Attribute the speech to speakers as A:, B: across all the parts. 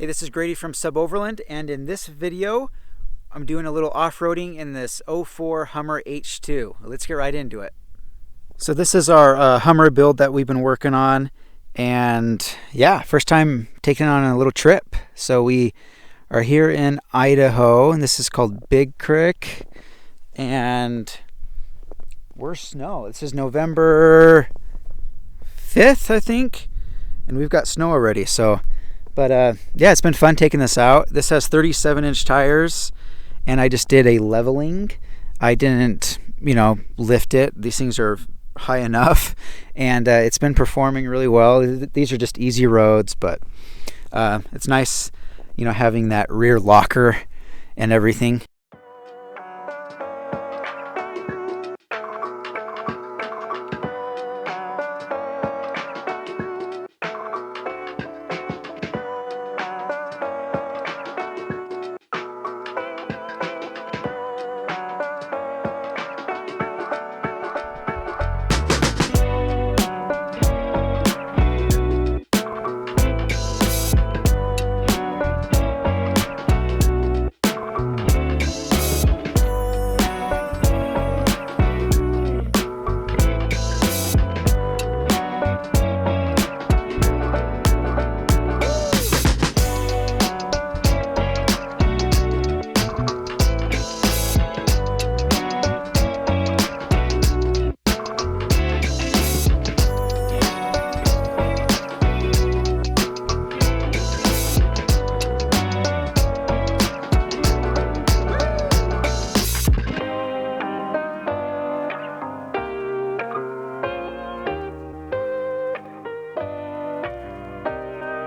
A: Hey, this is Grady from SUBOVERLAND, and in this video, I'm doing a little off-roading in this 04 Hummer H2. Let's get right into it. So this is our Hummer build that we've been working on, and yeah, first time taking on a little trip. So we are here in Idaho, and this is called Big Creek, and we're snow. This is November 5th, I think, and we've got snow already, so... But yeah, it's been fun taking this out. This has 37-inch tires, and I just did a leveling. I didn't, lift it. These things are high enough, and it's been performing really well. These are just easy roads, but it's nice, having that rear locker and everything.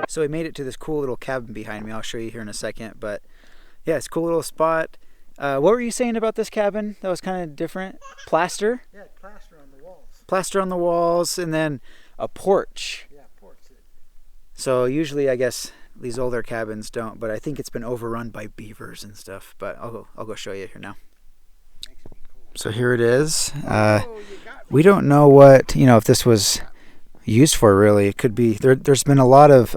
A: So we made it to this cool little cabin behind me. I'll show you here in a second. But yeah, it's a cool little spot. What were you saying about this cabin that was kind of different? Plaster?
B: Yeah, plaster on the walls.
A: Plaster on the walls, and then a porch.
B: Yeah, porch.
A: So usually, I guess, these older cabins don't, but I think it's been overrun by beavers and stuff. But I'll go show you here now. So here it is. We don't know what, if this was used for, really. It could be there's been a lot of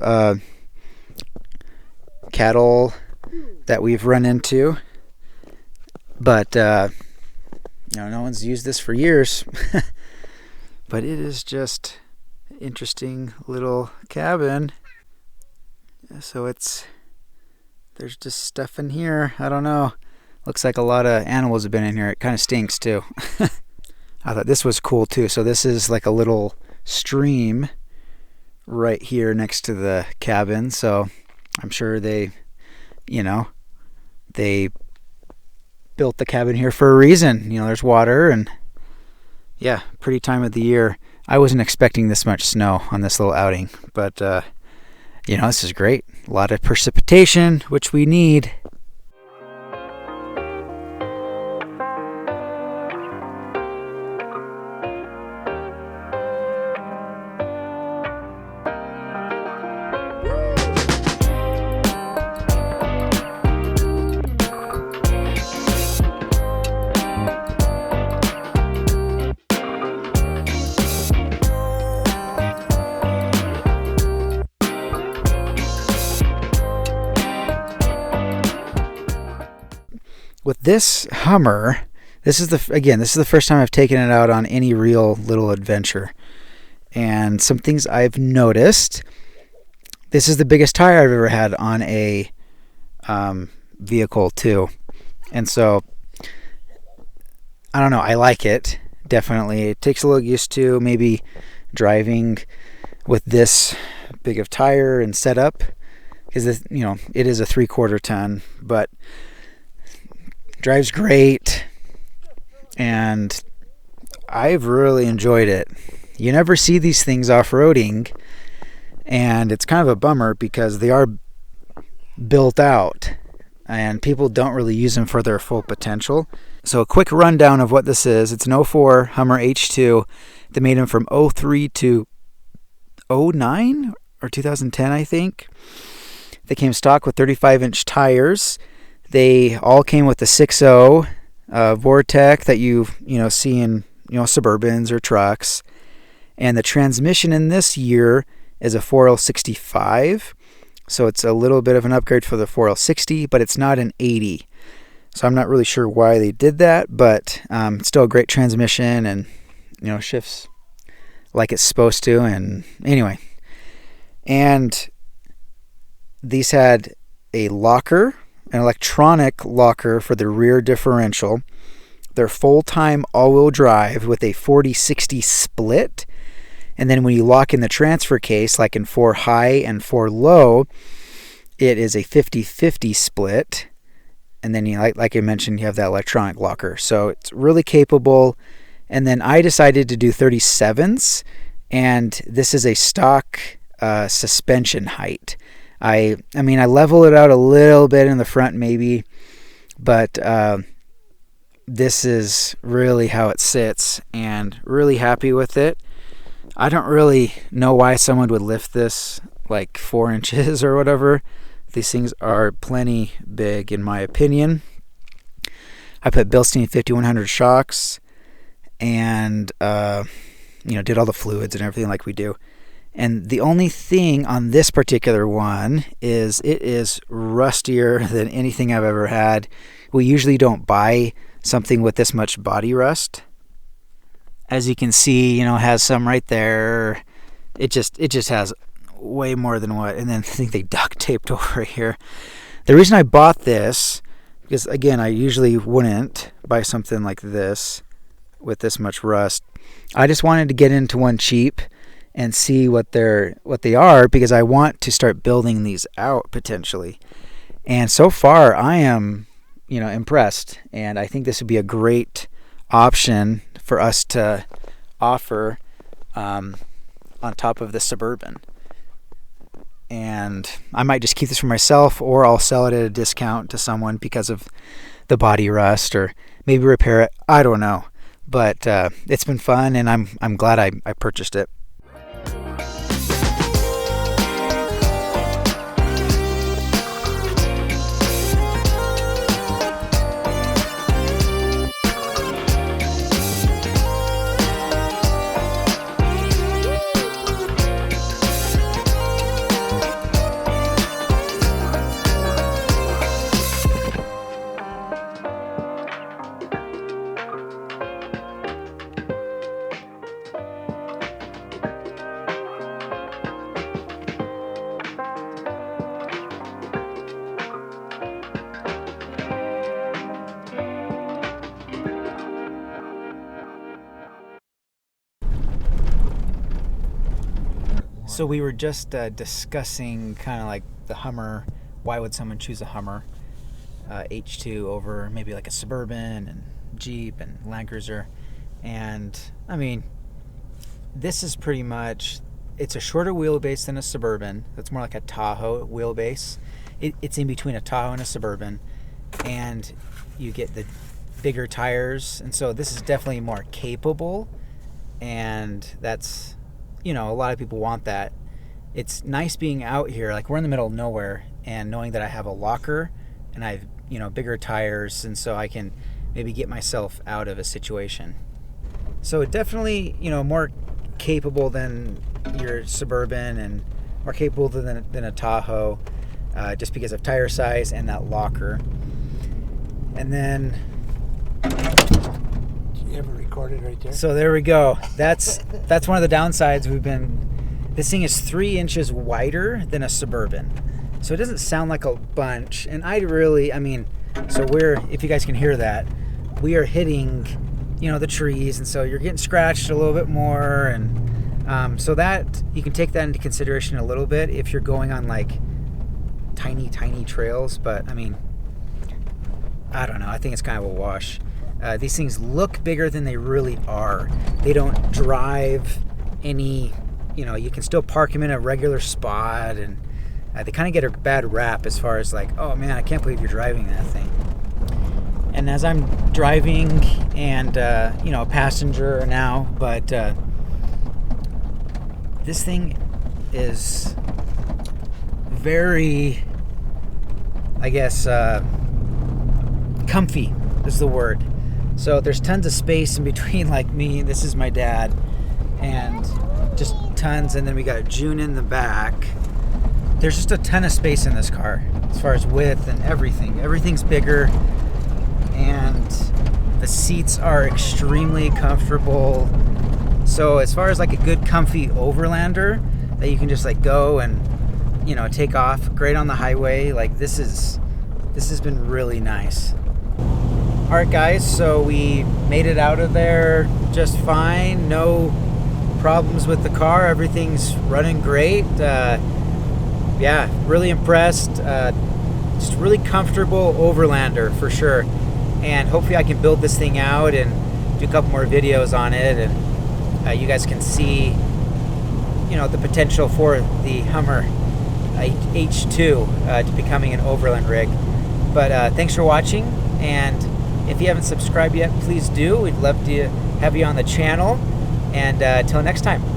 A: cattle that we've run into, but no one's used this for years. But it is just an interesting little cabin. So there's just stuff in here. I don't know, looks like a lot of animals have been in here. It kind of stinks too. I thought this was cool too. So this is like a little stream right here next to the cabin, so I'm sure they built the cabin here for a reason. There's water, and yeah, pretty time of the year. I wasn't expecting this much snow on this little outing, but this is great. A lot of precipitation, which we need. With this Hummer, this is the first time I've taken it out on any real little adventure. And some things I've noticed, this is the biggest tire I've ever had on a vehicle too. And so, I don't know, I like it, definitely. It takes a little used to maybe driving with this big of tire and setup, because it is a 3/4 ton, but drives great, and I've really enjoyed it. You never see these things off-roading, and it's kind of a bummer because they are built out and people don't really use them for their full potential. So a quick rundown of what this is. It's an 04 Hummer H2. They made them from 03 to 09 or 2010, I think. They came stock with 35-inch tires. They all came with the 6.0 Vortec that you see in Suburbans or trucks. And the transmission in this year is a 4L65. So it's a little bit of an upgrade for the 4L60, but it's not an 80. So I'm not really sure why they did that, but it's still a great transmission, and shifts like it's supposed to. And anyway, and these had a locker, an electronic locker for the rear differential. They're full-time all-wheel drive with a 40-60 split. And then when you lock in the transfer case, like in 4 high and 4 low, it is a 50-50 split. And then, like I mentioned, you have that electronic locker. So it's really capable. And then I decided to do 37s. And this is a stock suspension height. I level it out a little bit in the front maybe, but this is really how it sits, and really happy with it. I don't really know why someone would lift this like 4 inches or whatever. These things are plenty big in my opinion. I put Bilstein 5100 shocks and did all the fluids and everything like we do. And the only thing on this particular one is it is rustier than anything I've ever had. We usually don't buy something with this much body rust. As you can see, it has some right there. It just has way more than what. And then I think they duct taped over here. The reason I bought this, because again, I usually wouldn't buy something like this with this much rust. I just wanted to get into one cheap and see what they are, because I want to start building these out potentially. And so far I am, impressed, and I think this would be a great option for us to offer on top of the Suburban. And I might just keep this for myself, or I'll sell it at a discount to someone because of the body rust, or maybe repair it. I don't know, but it's been fun, and I'm glad I purchased it. So we were just discussing kind of like the Hummer. Why would someone choose a Hummer H2 over maybe like a Suburban and Jeep and Land Cruiser? And I mean, this is pretty much, it's a shorter wheelbase than a Suburban. It's more like a Tahoe wheelbase. It's in between a Tahoe and a Suburban, and you get the bigger tires. And so this is definitely more capable, and that's, a lot of people want that. It's nice being out here, like we're in the middle of nowhere, and knowing that I have a locker and I have, bigger tires, and so I can maybe get myself out of a situation. So definitely, more capable than your Suburban, and more capable than a Tahoe, just because of tire size and that locker. And then
B: ever recorded right there?
A: So there we go. That's one of the downsides. This thing is 3 inches wider than a Suburban, so it doesn't sound like a bunch. And so if you guys can hear that, we are hitting the trees, and so you're getting scratched a little bit more, and so that you can take that into consideration a little bit if you're going on like tiny trails. But I don't know, I think it's kind of a wash. These things look bigger than they really are. They don't drive any, you can still park them in a regular spot, and they kind of get a bad rap as far as like, oh man, I can't believe you're driving that thing. And as I'm driving and, a passenger now, but this thing is very, I guess, comfy is the word. So there's tons of space in between, like me, this is my dad, and just tons. And then we got June in the back, there's just a ton of space in this car as far as width and everything. Everything's bigger, and the seats are extremely comfortable. So as far as like a good comfy overlander that you can just like go and, you know, take off great on the highway, like this has been really nice. All right guys, so we made it out of there just fine. No problems with the car. Everything's running great. Yeah, really impressed. Just really comfortable overlander for sure. And hopefully I can build this thing out and do a couple more videos on it, and you guys can see, you know, the potential for the Hummer H2 to becoming an overland rig. But thanks for watching, and if you haven't subscribed yet, please do. We'd love to have you on the channel, and till next time.